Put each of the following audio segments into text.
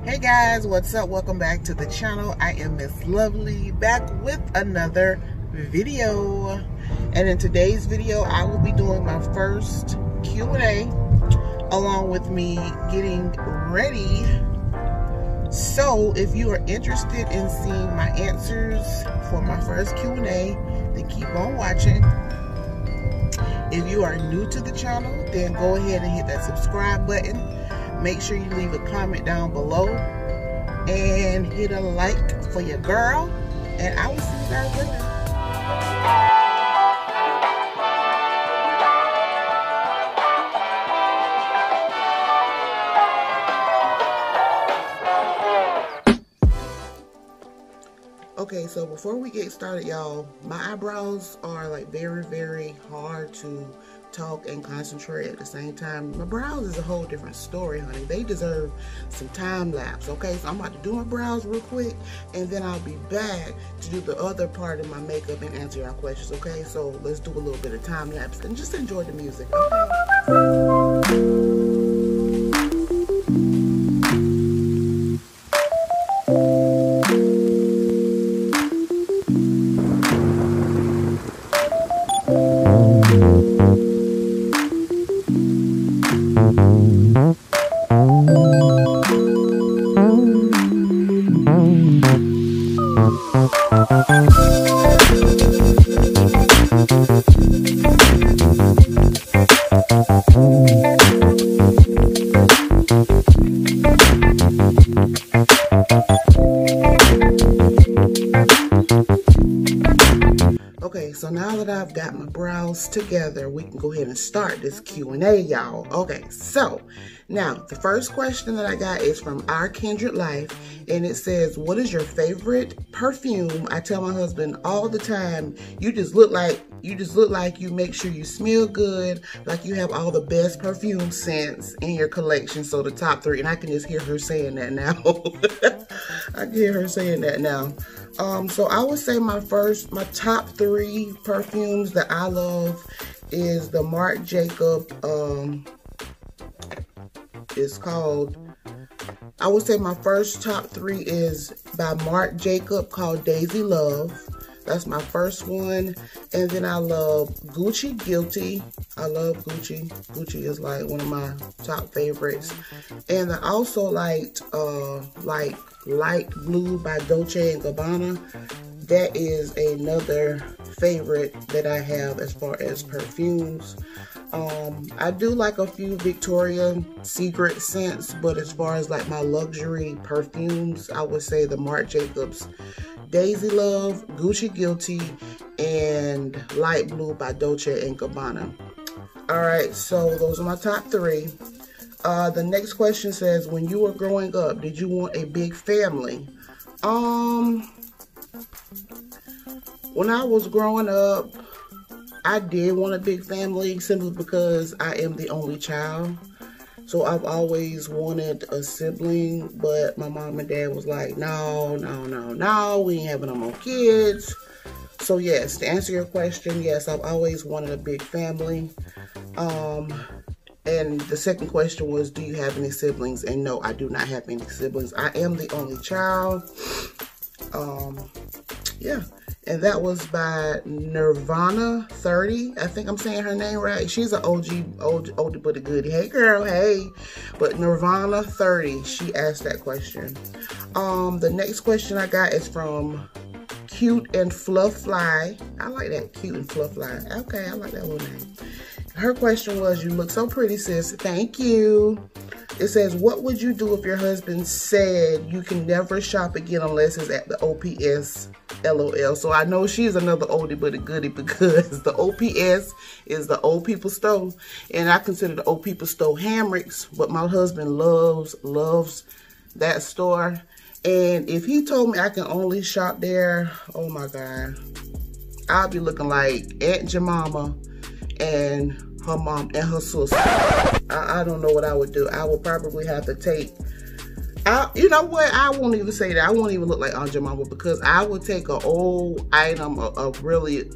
Hey guys, what's up? Welcome back to the channel. I am Miss Lovely, back with another video. And in today's video, I will be doing my first Q&A along with me getting ready. So if you are interested in seeing my answers for my first Q&A, then keep on watching. If you are new to the channel, then go ahead and hit that subscribe button. Make sure you leave a comment down below and hit a like for your girl. And I will see you guys later. Okay, so before we get started, y'all, my eyebrows are like very hard to talk and concentrate at the same time. My brows is a whole different story, honey. They deserve some time lapse. Okay, so I'm about to do my brows real quick, and then I'll be back to do the other part of my makeup and answer your questions. Okay, so let's do a little bit of time lapse and just enjoy the music. Okay. Okay, so now that I've got my brows together, we can go ahead and start this Q&A, y'all. Okay, so now the first question that I got is from Our Kindred Life, and it says, what is your favorite perfume? I tell my husband all the time, you just look like you make sure you smell good, like you have all the best perfume scents in your collection. So the top three, and I can just hear her saying that now. I can hear her saying that now. So I would say my top three perfumes that I love is the Marc Jacob, I would say my first top three is by Marc Jacob called Daisy Love. That's my first one. And then I love Gucci Guilty. I love Gucci. Gucci is like one of my top favorites. And I also liked Light Blue by Dolce & Gabbana. That is another favorite that I have as far as perfumes. I do like a few Victoria's Secret scents, but as far as like my luxury perfumes, I would say the Marc Jacobs Daisy Love, Gucci Guilty, and Light Blue by Dolce & Gabbana. Alright, so those are my top three. The next question says, when you were growing up, did you want a big family? When I was growing up, I did want a big family simply because I am the only child. So I've always wanted a sibling, but my mom and dad was like, no, we ain't having no more kids. So yes, to answer your question, yes, I've always wanted a big family. And the second question was, do you have any siblings? And no, I do not have any siblings. I am the only child. Yeah. And that was by Nirvana 30. I think I'm saying her name right. She's an oldie but a goodie. Hey girl, hey. But Nirvana 30, she asked that question. The next question I got is from Cute and Fluff Fly. I like that, Cute and Fluff Fly. Okay, I like that little name. Her question was, you look so pretty, sis. Thank you. It says, what would you do if your husband said you can never shop again unless it's at the OPS? LOL. So I know she's another oldie but a goodie because the OPS is the old people store, and I consider the old people store Hamrick's, but my husband loves that store. And if he told me I can only shop there, oh my God, I'll be looking like Aunt Jemima and her mom and her sister. I don't know what I would do. I would probably have to take, you know what? I won't even say that. I won't even look like Aunt Jemima because I would take an old item, a really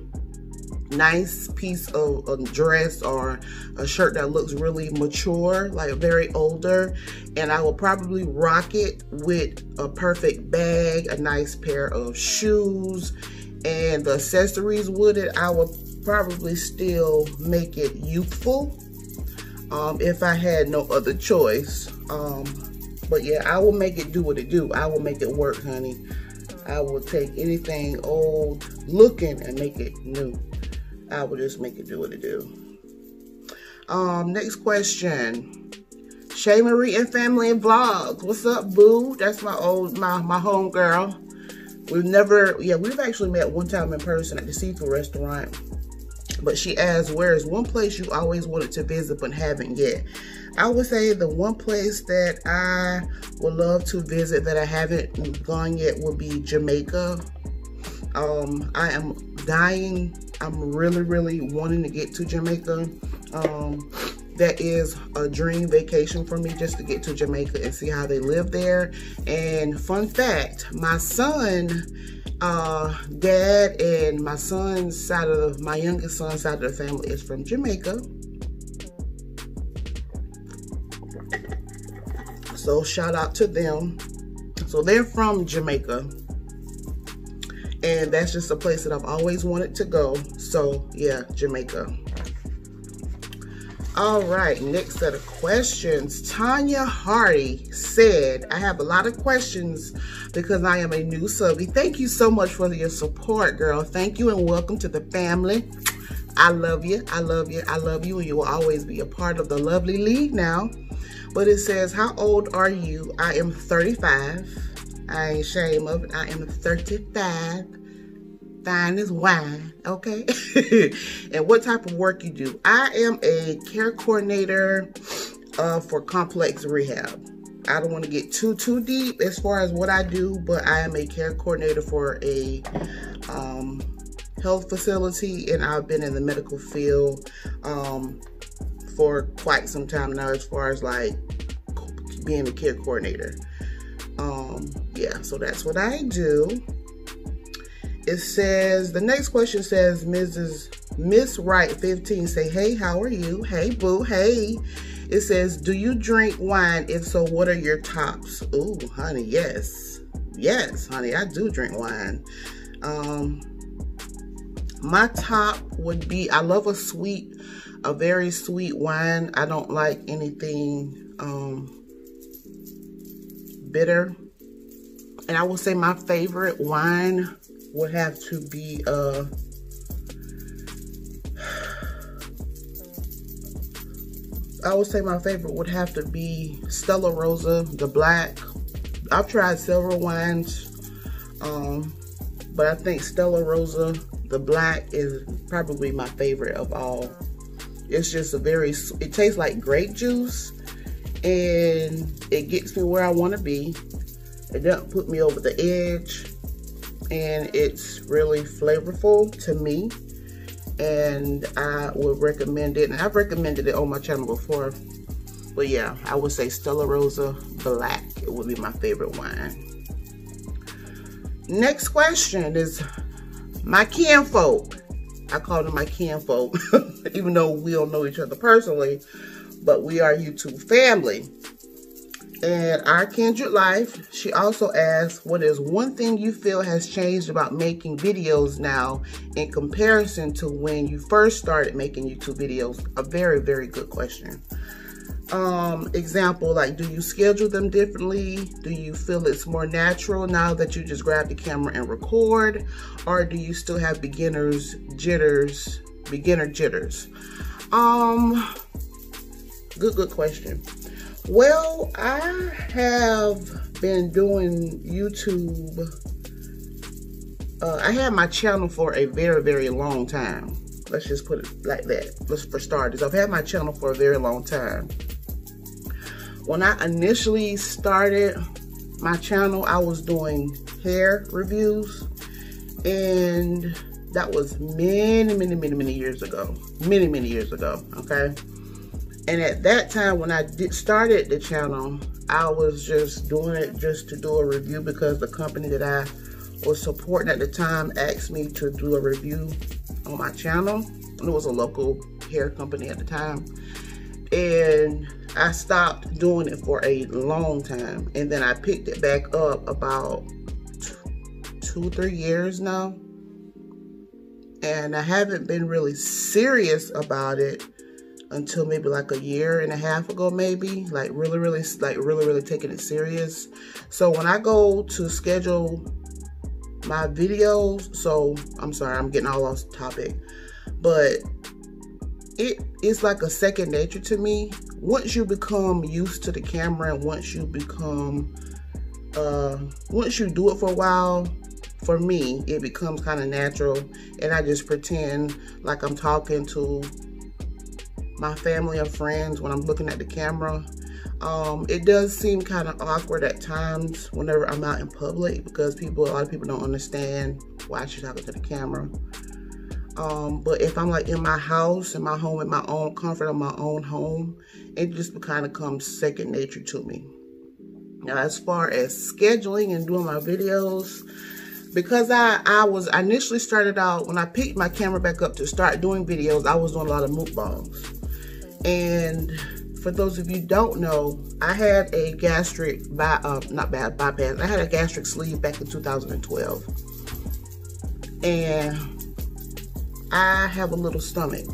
nice piece of a dress or a shirt that looks really mature, like very older, and I will probably rock it with a perfect bag, a nice pair of shoes, and the accessories with it. I would probably still make it youthful if I had no other choice. But yeah, I will make it do what it do. I will make it work, honey. I will take anything old looking and make it new. I will just make it do what it do. Next question. Shay Marie and Family and Vlogs. What's up, boo? That's my home girl. We've actually met one time in person at the seafood restaurant. But she asked, where is one place you always wanted to visit but haven't yet? I would say the one place that I would love to visit that I haven't gone yet would be Jamaica. I am dying. I'm really wanting to get to Jamaica. That is a dream vacation for me, just to get to Jamaica and see how they live there. And fun fact, my son, dad and my my youngest son's side of the family is from Jamaica. So shout out to them. So they're from Jamaica. And that's just a place that I've always wanted to go. So yeah, Jamaica. All right, next set of questions. Tanya Hardy said, I have a lot of questions because I am a new subby. Thank you so much for your support, girl. Thank you and welcome to the family. I love you. I love you. I love you. And you will always be a part of the Lovely League now. But it says, how old are you? I am 35. I ain't ashamed of it. I am 35. Fine as wine, okay? And what type of work you do? I am a care coordinator for complex rehab. I don't want to get too deep as far as what I do, but I am a care coordinator for a health facility, and I've been in the medical field for quite some time now, as far as like being a care coordinator. Yeah, so that's what I do. It says, the next question says, Miss Wright 15 say, hey, how are you? Hey, boo, hey. It says, do you drink wine? If so, what are your tops? Ooh, honey, yes. Yes, honey, I do drink wine. My top would be, I love a very sweet wine. I don't like anything bitter. And I would say my favorite wine would have to be I would say my favorite would have to be Stella Rosa, the black. I've tried several wines, but I think Stella Rosa, the black, is probably my favorite of all. It's just it tastes like grape juice, and it gets me where I want to be. It doesn't put me over the edge, and it's really flavorful to me, and I would recommend it. And I've recommended it on my channel before, but yeah, I would say Stella Rosa Black. It would be my favorite wine. Next question is my kinfolk. I call them my kinfolk, even though we don't know each other personally, but we are YouTube family. And our kindred life, she also asks, what is one thing you feel has changed about making videos now in comparison to when you first started making YouTube videos? A very, very good question. Example, like, do you schedule them differently? Do you feel it's more natural now that you just grab the camera and record? Or do you still have beginner jitters? Good question. Well, I have been doing YouTube. I had my channel for a very, very long time. Let's just put it like that. Let's for starters. I've had my channel for a very long time. When I initially started my channel, I was doing hair reviews, and that was many years ago. Many years ago, okay? And at that time, when I started the channel, I was just doing it just to do a review because the company that I was supporting at the time asked me to do a review on my channel. It was a local hair company at the time. And I stopped doing it for a long time. And then I picked it back up about 2-3 years now. And I haven't been really serious about it until maybe like a year and a half ago, maybe. Like really taking it serious. So when I go to schedule my videos, so I'm sorry, I'm getting all off topic, but it's like a second nature to me. Once you become used to the camera, and once you become, once you do it for a while, for me, it becomes kind of natural, and I just pretend like I'm talking to my family or friends when I'm looking at the camera. It does seem kind of awkward at times whenever I'm out in public, because a lot of people don't understand why she's talking to the camera. But if I'm like in my house, in my home, in my own comfort of my own home, it just kind of comes second nature to me. Now, as far as scheduling and doing my videos, because I initially started out, when I picked my camera back up to start doing videos, I was doing a lot of mukbangs. And for those of you who don't know, I had a gastric bypass. I had a gastric sleeve back in 2012. And I have a little stomach.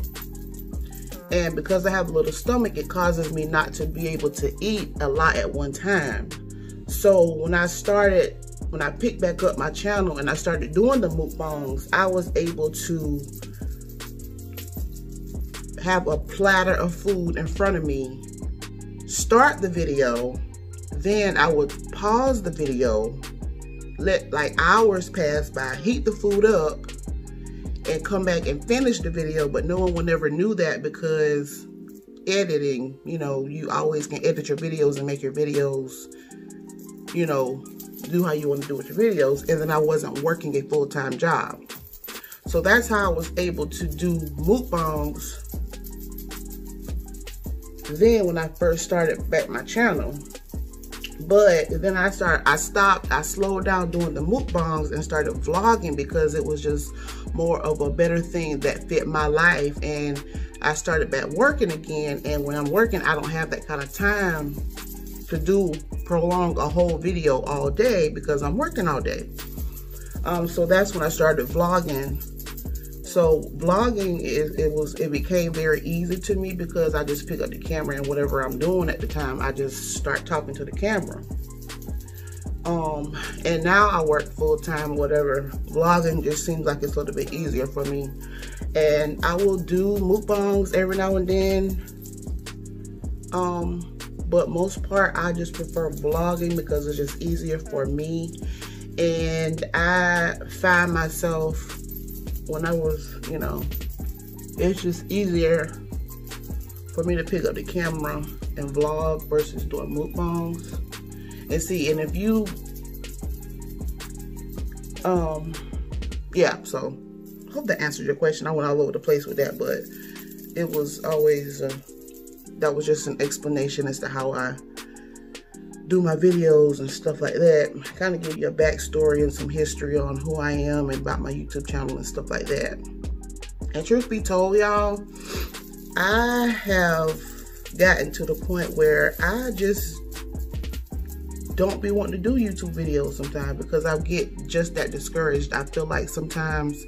And because I have a little stomach, it causes me not to be able to eat a lot at one time. So when I picked back up my channel and I started doing the mukbangs, I was able to have a platter of food in front of me, start the video, then I would pause the video, let like hours pass by, heat the food up, and come back and finish the video. But no one would ever knew that, because editing, you know, you always can edit your videos and make your videos, you know, do how you want to do with your videos. And then I wasn't working a full-time job. So that's how I was able to do mukbangs then when I first started back my channel. But then I slowed down doing the mukbangs and started vlogging, because it was just more of a better thing that fit my life. And I started back working again, and when I'm working, I don't have that kind of time to prolong a whole video all day, because I'm working all day. So that's when I started vlogging. So vlogging, it became very easy to me, because I just pick up the camera, and whatever I'm doing at the time, I just start talking to the camera. And now I work full-time, whatever. Vlogging just seems like it's a little bit easier for me. And I will do mukbangs every now and then. But most part, I just prefer vlogging, because it's just easier for me. And I find myself, when I was, you know, it's just easier for me to pick up the camera and vlog versus doing mukbangs. And see, and if you, yeah, so hope that answered your question. I went all over the place with that, but it was always, that was just an explanation as to how I do my videos and stuff like that. Kind of give you a backstory and some history on who I am and about my YouTube channel and stuff like that. And truth be told, y'all, I have gotten to the point where I just don't be wanting to do YouTube videos sometimes, because I get just that discouraged. I feel like sometimes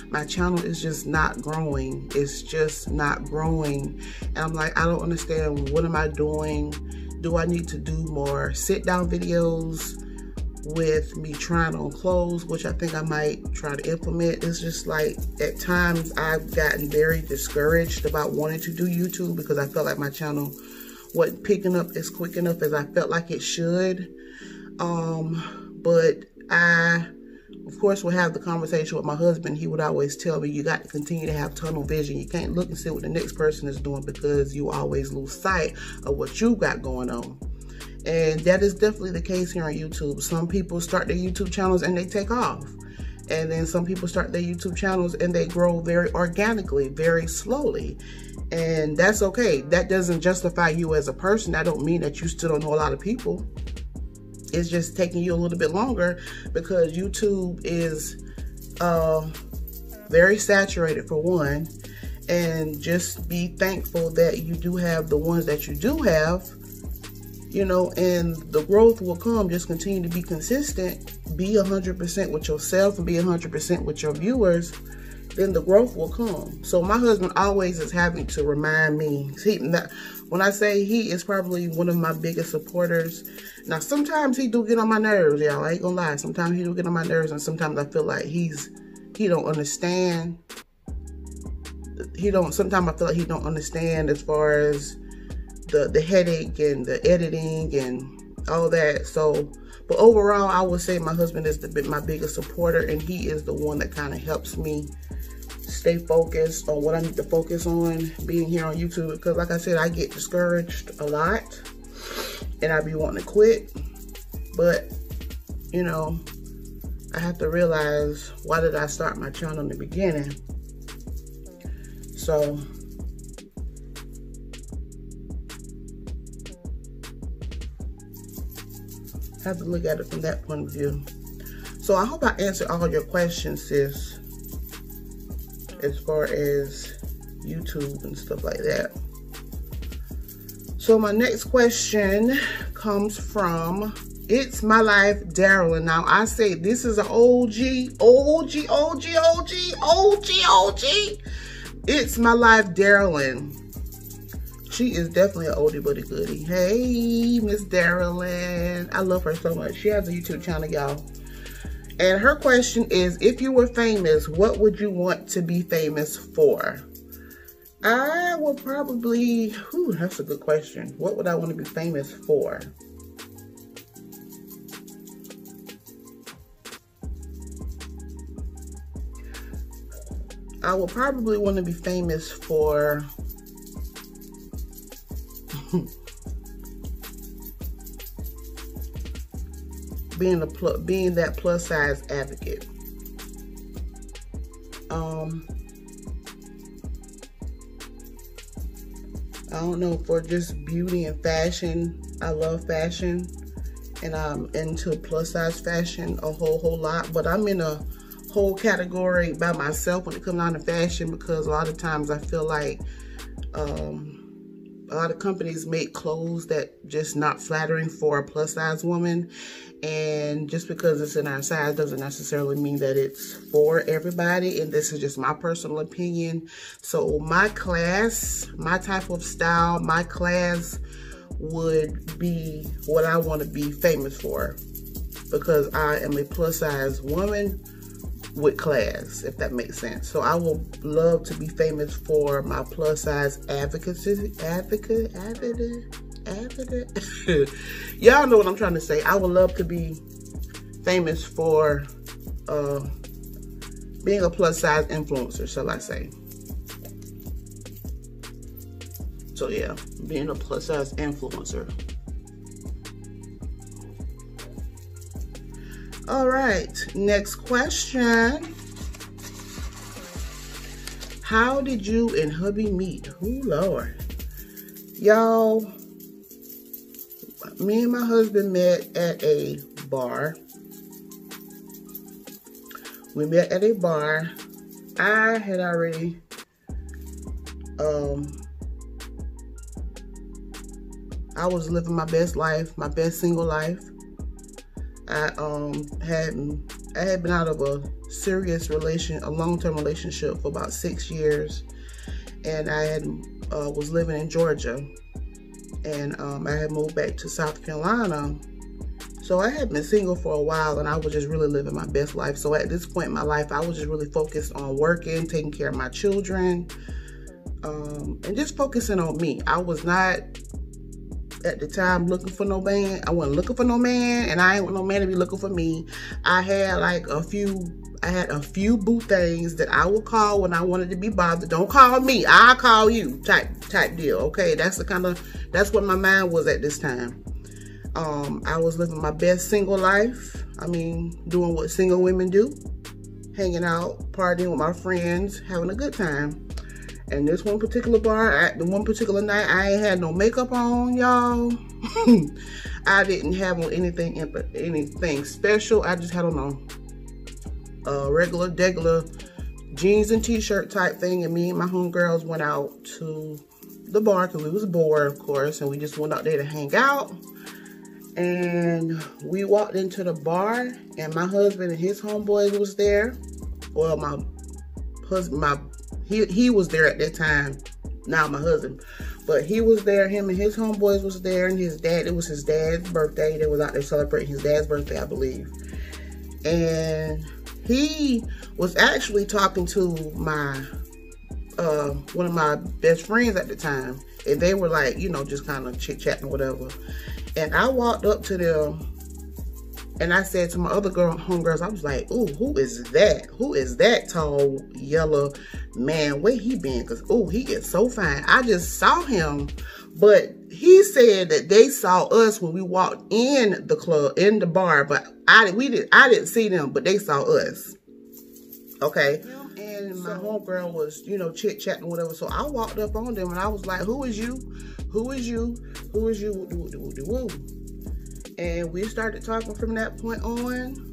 my channel is just not growing. It's just not growing. And I'm like, I don't understand. What am I doing? Do I need to do more sit-down videos with me trying on clothes, which I think I might try to implement? It's just like, at times I've gotten very discouraged about wanting to do YouTube, because I felt like my channel wasn't picking up as quick enough as I felt like it should. But I, of course, would have the conversation with my husband. He would always tell me, you got to continue to have tunnel vision. You can't look and see what the next person is doing, because you always lose sight of what you got going on. And that is definitely the case here on YouTube. Some people start their YouTube channels and they take off. And then some people start their YouTube channels and they grow very organically, very slowly. And that's okay. That doesn't justify you as a person. That don't mean that you still don't know a lot of people. It's just taking you a little bit longer, because YouTube is very saturated for one, and just be thankful that you do have the ones that you do have, you know, and the growth will come. Just continue to be consistent, be 100% with yourself and be 100% with your viewers, then the growth will come. So my husband always is having to remind me. When I say he is probably one of my biggest supporters. Now, sometimes he do get on my nerves, y'all. I ain't gonna lie. Sometimes he do get on my nerves, and sometimes I feel like he don't understand. Sometimes I feel like he don't understand as far as the headache and the editing and all that. So, but overall, I would say my husband is my biggest supporter, and he is the one that kind of helps me stay focused on what I need to focus on being here on YouTube. Because like I said, I get discouraged a lot and I be wanting to quit. But, you know, I have to realize, why did I start my channel in the beginning? So, I have to look at it from that point of view. So I hope I answered all your questions, sis, as far as YouTube and stuff like that. So my next question comes from It's My Life Darylyn. Now I say this is an OG. It's My Life Darylyn. She is definitely an oldie but a goodie. Hey, Miss Darylyn. I love her so much. She has a YouTube channel, y'all. And her question is, if you were famous, what would you want to be famous for? I would probably, that's a good question. What would I want to be famous for? I would probably want to be famous for being that plus size advocate. I don't know, for just beauty and fashion. I love fashion, and I'm into plus size fashion a whole lot. But I'm in a whole category by myself when it comes down to fashion, because a lot of times I feel like a lot of companies make clothes that just not flattering for a plus size woman, and just because it's in our size doesn't necessarily mean that it's for everybody. And this is just my personal opinion. So my class, my type of style, my class would be what I want to be famous for, because I am a plus size woman with class, if that makes sense. So I would love to be famous for my plus size advocacy. Y'all know what I'm trying to say. I would love to be famous for being a plus size influencer, shall I say. So yeah, being a plus size influencer. All right, next question. How did you and hubby meet? Oh, Lord. Y'all, me and my husband met at a bar. We met at a bar. I had already, I was living my best life, my best single life. I had been out of a serious a long-term relationship for about 6 years, and I had was living in Georgia, and I had moved back to South Carolina. So I had been single for a while, and I was just really living my best life. So at this point in my life, I was just really focused on working, taking care of my children, and just focusing on me. I was not at the time looking for no man. I wasn't looking for no man, and I ain't want no man to be looking for me. I had like a few boo things that I would call when I wanted to be bothered. Don't call me, I'll call you type deal. Okay, that's what my mind was at this time. I was living my best single life. I mean, doing what single women do, hanging out, partying with my friends, having a good time. And this one particular bar, the one particular night, I ain't had no makeup on, y'all. I didn't have on anything special. I just had on a regular jeans and t-shirt type thing, and me and my homegirls went out to the bar because we was bored, of course, and we just went out there to hang out. And we walked into the bar, and my husband and his homeboys was there. Well, my husband, he was there at that time, not my husband, but he was there. Him and his homeboys was there, and his dad. It was his dad's birthday. They was out there celebrating his dad's birthday, I believe. And he was actually talking to my one of my best friends at the time, and they were like, you know, just kind of chit-chatting or whatever. And I walked up to them, and I said to my other homegirls, I was like, ooh, who is that? Who is that tall, yellow man? Where he been? Because, ooh, he is so fine. I just saw him, but he said that they saw us when we walked in the club, in the bar, but I didn't see them, but they saw us. Okay. And my homegirl was, you know, chit-chatting or whatever. So I walked up on them, and I was like, who is you? Who is you? Who is you? Woo. And we started talking from that point on.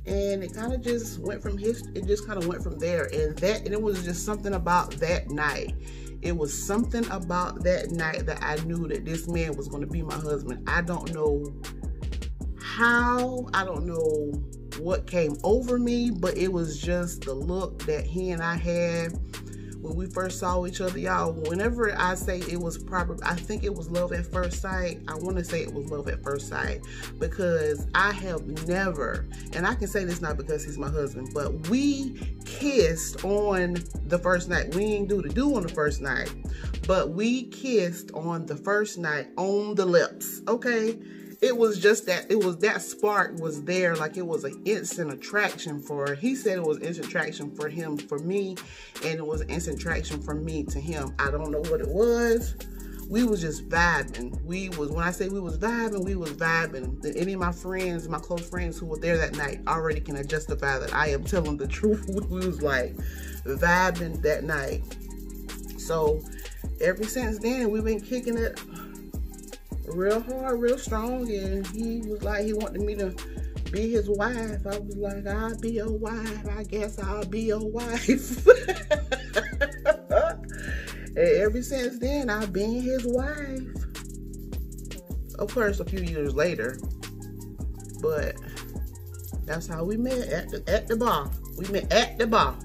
And it kind of just went from it just kind of went from there. And it was just something about that night. It was something about that night that I knew that this man was going to be my husband. I don't know how, I don't know what came over me, but it was just the look that he and I had when we first saw each other. Y'all, whenever I say it was probably, I think it was love at first sight. I want to say it was love at first sight, because I have never, and I can say this not because he's my husband, but we kissed on the first night. We ain't do on the first night, but we kissed on the first night on the lips, okay? It was just that, it was that spark was there, like it was an instant attraction for, he said it was instant attraction for him, for me, and it was an instant attraction from me to him. I don't know what it was. We was just vibing. When I say we was vibing. Any of my friends, my close friends who were there that night already can justify that I am telling the truth. We was like vibing that night. So ever since then, we've been kicking it real hard, real strong, and he was like, he wanted me to be his wife. I was like, I'll be your wife. I guess I'll be your wife. And ever since then, I've been his wife. Of course, a few years later, but that's how we met, at the bar. We met at the bar.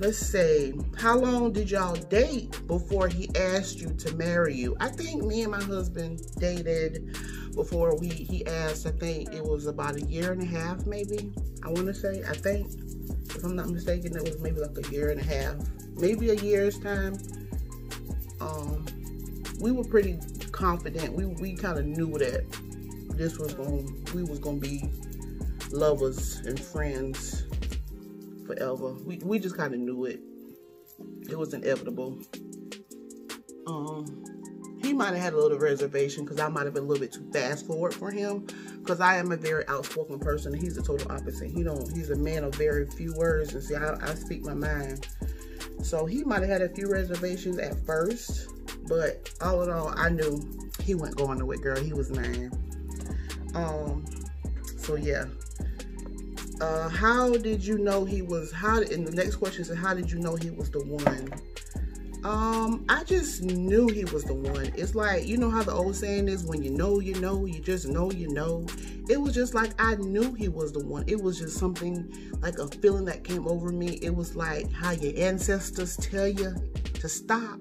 Let's see. How long did y'all date before he asked you to marry you? I think me and my husband dated before he asked. I think it was about 1.5 years, maybe. I want to say, I think, if I'm not mistaken, it was maybe like 1.5 years, maybe a year's time. We were pretty confident. We kind of knew that we was gonna be lovers and friends forever. We just kind of knew it. It was inevitable. He might have had a little reservation because I might have been a little bit too fast forward for him, because I am a very outspoken person and he's the total opposite. He's a man of very few words, and see, I speak my mind. So he might have had a few reservations at first, but all in all, I knew he wasn't going nowhere, girl. He was mine. So yeah. How did you know he was, and the next question is, how did you know he was the one? I just knew he was the one. It's like, you know how the old saying is, when you know, you know, you just know, you know. It was just like, I knew he was the one. It was just something, like a feeling that came over me. It was like how your ancestors tell you to stop,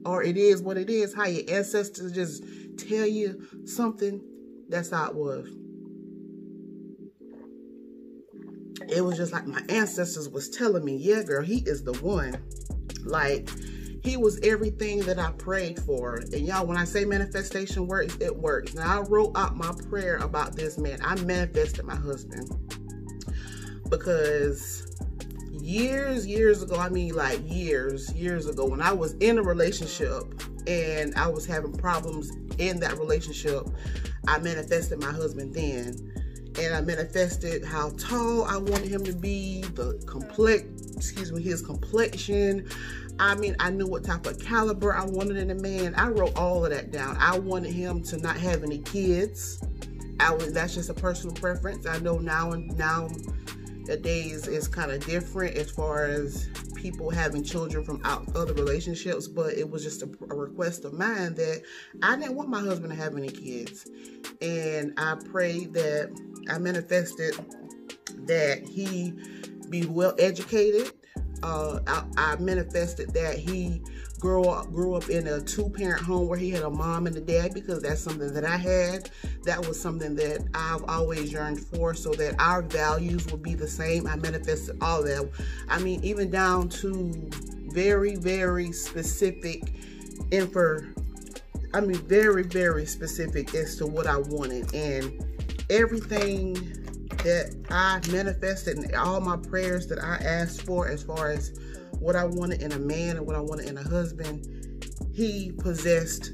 or it is what it is, how your ancestors just tell you something. That's how it was. It was just like my ancestors was telling me, yeah, girl, he is the one. Like, he was everything that I prayed for. And y'all, when I say manifestation works, it works. Now, I wrote out my prayer about this man. I manifested my husband. Because years ago, I mean like years ago, when I was in a relationship and I was having problems in that relationship, I manifested my husband then. And I manifested how tall I wanted him to be, his complexion. I mean, I knew what type of caliber I wanted in a man. I wrote all of that down. I wanted him to not have any kids. That's just a personal preference. I know now Nowadays is kind of different as far as people having children from other relationships, but it was just a request of mine that I didn't want my husband to have any kids. And I prayed that, I manifested that he be well educated. I manifested that he grew up in a 2-parent home where he had a mom and a dad, because that's something that I had. That was something that I've always yearned for, so that our values would be the same. I manifested all that. I mean, even down to very, very specific very, very specific as to what I wanted. And everything that I manifested and all my prayers that I asked for as far as what I wanted in a man and what I wanted in a husband, he possessed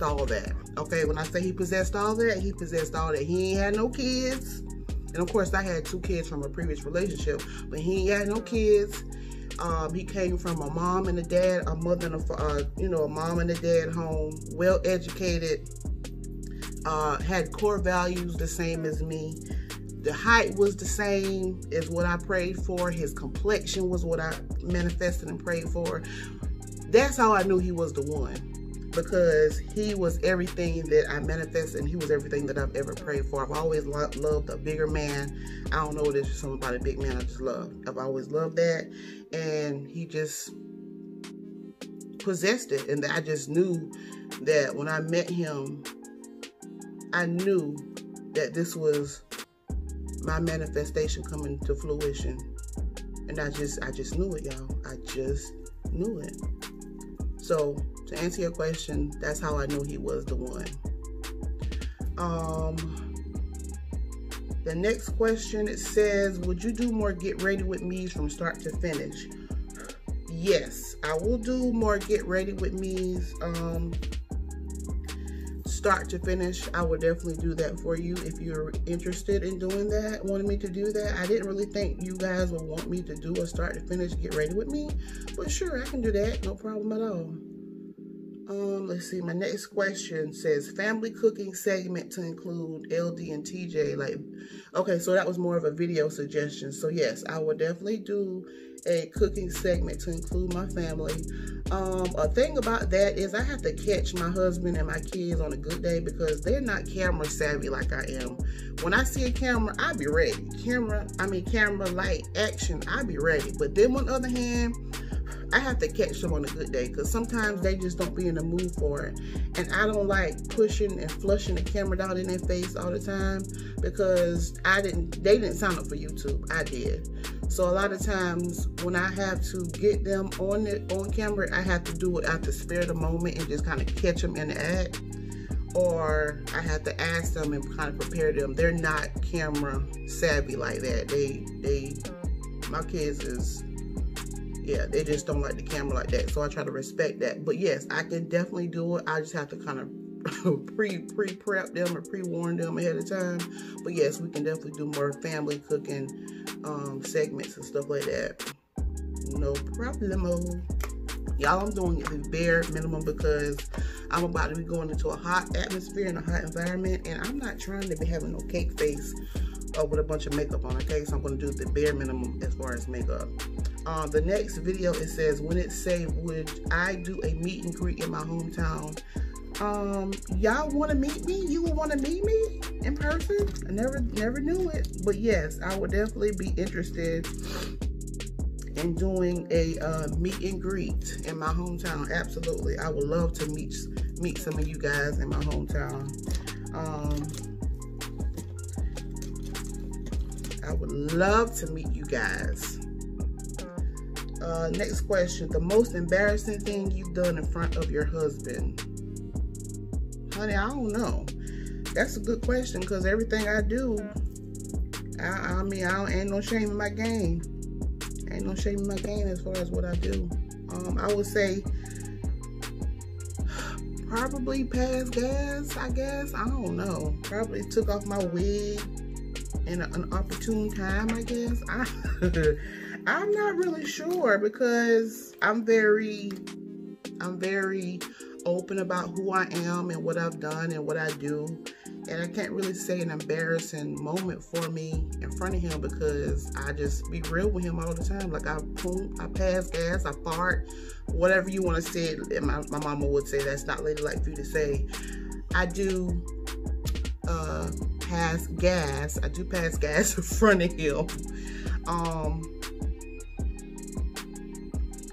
all that. Okay, when I say he possessed all that, he possessed all that. He ain't had no kids. And of course, I had 2 kids from a previous relationship, but he ain't had no kids. He came from a mom and a dad, a mother and a mom and a dad home, well educated, had core values the same as me. The height was the same as what I prayed for. His complexion was what I manifested and prayed for. That's how I knew he was the one, because he was everything that I manifested, and he was everything that I've ever prayed for. I've always loved a bigger man. I don't know what it is, something about a big man I just love. I've always loved that, and he just possessed it. And I just knew that when I met him, I knew that this was my manifestation coming to fruition. And I just knew it, y'all. I just knew it. So to answer your question, that's how I knew he was the one. The next question, it says, would you do more get ready with me's from start to finish? Yes, I will do more get ready with me's start to finish. I will definitely do that for you if you're interested in doing that, wanting me to do that. I didn't really think you guys would want me to do a start to finish get ready with me, but sure, I can do that, no problem at all. Let's see, my next question says family cooking segment to include LD and TJ. Like, okay, so that was more of a video suggestion. So yes, I will definitely do a cooking segment to include my family. A thing about that is I have to catch my husband and my kids on a good day, because they're not camera savvy like I am. When I see a camera, I be ready. Camera light, action, I be ready. But then on the other hand, I have to catch them on a good day, because sometimes they just don't be in the mood for it. And I don't like pushing and flushing the camera down in their face all the time, because they didn't sign up for YouTube. I did. So a lot of times when I have to get them on camera, I have to do it out the spirit of the moment and just kind of catch them in the act. Or I have to ask them and kind of prepare them. They're not camera savvy like that. My kids is, yeah, they just don't like the camera like that. So I try to respect that. But yes, I can definitely do it. I just have to kind of pre-prep them or pre-warn them ahead of time. But yes, we can definitely do more family cooking segments and stuff like that. No problemo. Y'all, I'm doing the bare minimum because I'm about to be going into a hot atmosphere and a hot environment, and I'm not trying to be having no cake face with a bunch of makeup on, okay? So I'm going to do the bare minimum as far as makeup. The next video, it says, when it's safe, would I do a meet and greet in my hometown? Y'all want to meet me? You would want to meet me in person? I never knew it, but yes, I would definitely be interested in doing a meet and greet in my hometown. Absolutely, I would love to meet some of you guys in my hometown. I would love to meet you guys. Next question, the most embarrassing thing you've done in front of your husband? Honey, I don't know. That's a good question, because everything I do, I mean, ain't no shame in my game. Ain't no shame in my game as far as what I do. I would say probably pass gas, I guess. I don't know. Probably took off my wig in an opportune time, I guess. I'm not really sure, because I'm very open about who I am and what I've done and what I do. And I can't really say an embarrassing moment for me in front of him because I just be real with him all the time. Like I pass gas, I fart, whatever you want to say it. And my mama would say that's not ladylike for you to say. I do pass gas. I do pass gas in front of him.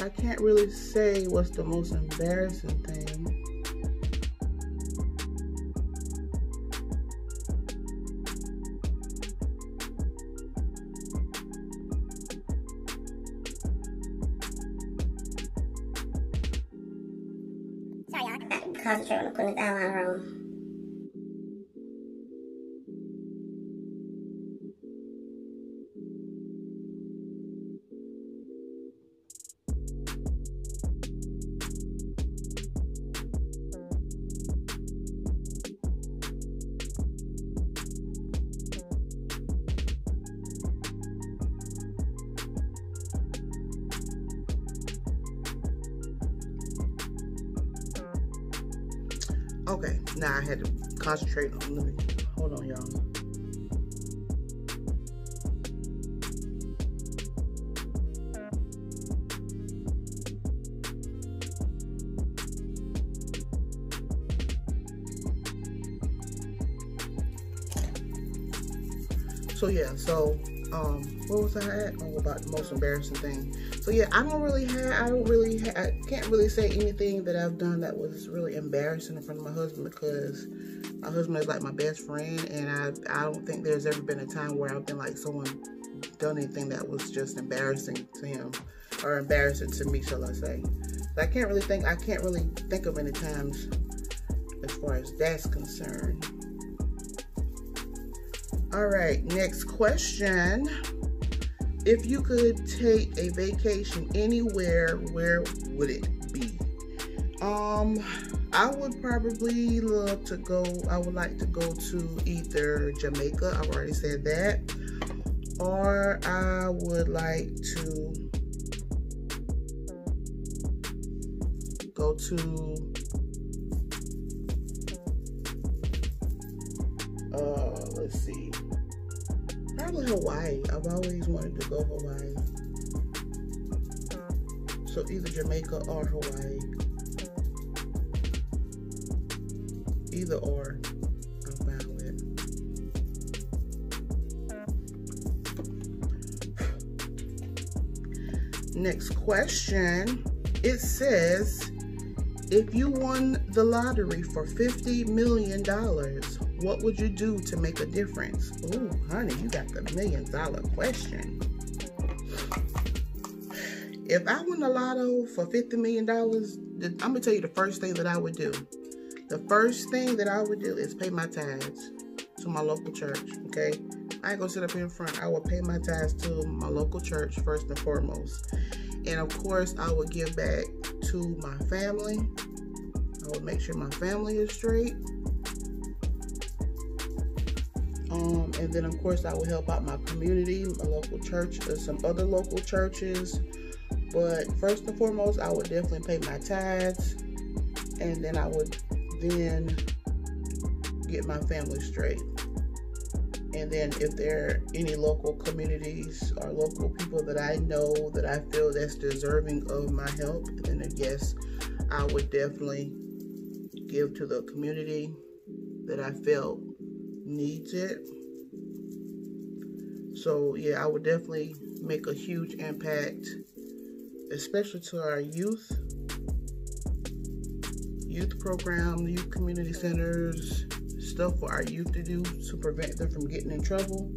I can't really say what's the most embarrassing thing. Sorry, y'all. I concentrate on putting this eyeliner on. Okay, now I had to concentrate on, let me, hold on y'all. So yeah, where was I at? Oh, about the most embarrassing thing. So yeah, I can't really say anything that I've done that was really embarrassing in front of my husband, because my husband is like my best friend, and I don't think there's ever been a time where I've been like someone done anything that was just embarrassing to him, or embarrassing to me, shall I say. So I can't really think of any times as far as that's concerned. All right, next question. If you could take a vacation anywhere, where would it be? I would probably love to go, I would like to go to either Jamaica, I've already said that, or I would like to go to let's see, probably Hawaii. I've always wanted to go Hawaii. So either Jamaica or Hawaii. Either or, I'm fine with. Next question. It says, if you won the lottery for $50 million, what would you do to make a difference? Ooh, honey, you got the $1 million question. If I won the lotto for $50 million, I'm gonna tell you the first thing that I would do. The first thing that I would do is pay my tithes to my local church, okay? I ain't gonna sit up here in front. I will pay my tithes to my local church first and foremost. And of course, I would give back to my family. I would make sure my family is straight. And then of course I would help out my community, my local church, some other local churches. But first and foremost, I would definitely pay my tithes, and then I would then get my family straight. And then if there are any local communities or local people that I know that I feel that's deserving of my help, then I guess I would definitely give to the community that I felt needs it. So yeah, I would definitely make a huge impact, especially to our youth program, youth community centers, stuff for our youth to do to prevent them from getting in trouble.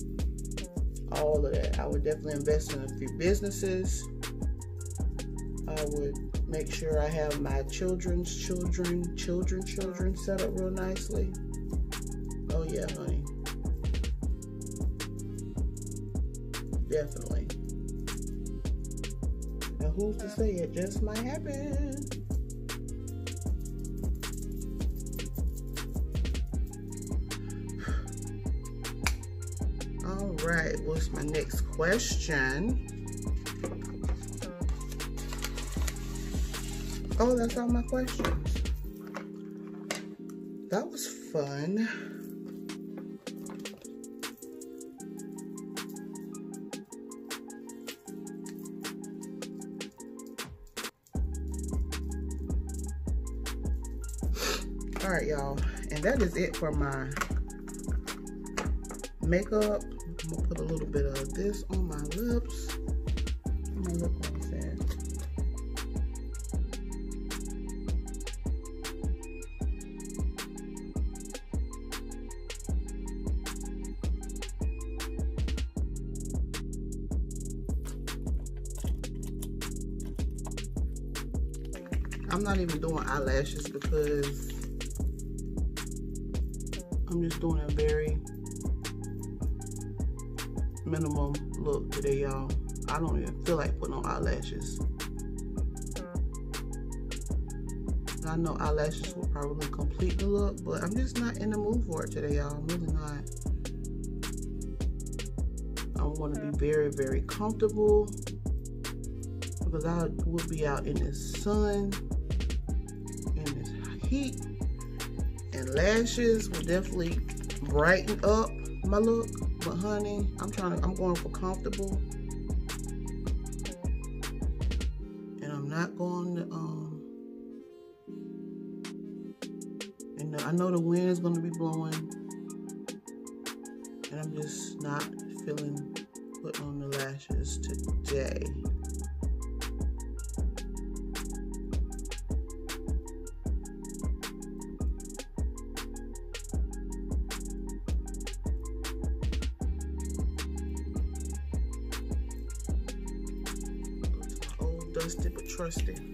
All of that. I would definitely invest in a few businesses. I would make sure I have my children's children set up real nicely. Oh yeah, honey. Definitely. Now who's to say it just might happen? All right, what's my next question? Oh, that's all my questions. That was fun. right, y'all, and that is it for my makeup. I'm gonna put a little bit of this on my lips. My lip like that. I'm not even doing eyelashes because I'm just doing a very minimum look today, y'all. I don't even feel like putting on eyelashes. I know eyelashes will probably complete the look, but I'm just not in the mood for it today, y'all. I'm really not. I'm going to be very, very comfortable because I will be out in the sun, in this heat, and lashes will definitely brighten up my look. But honey, I'm going for comfortable, and I'm not going to and I know the wind is going to be blowing, and I'm just not feeling putting on the lashes today. Dusty but trusty.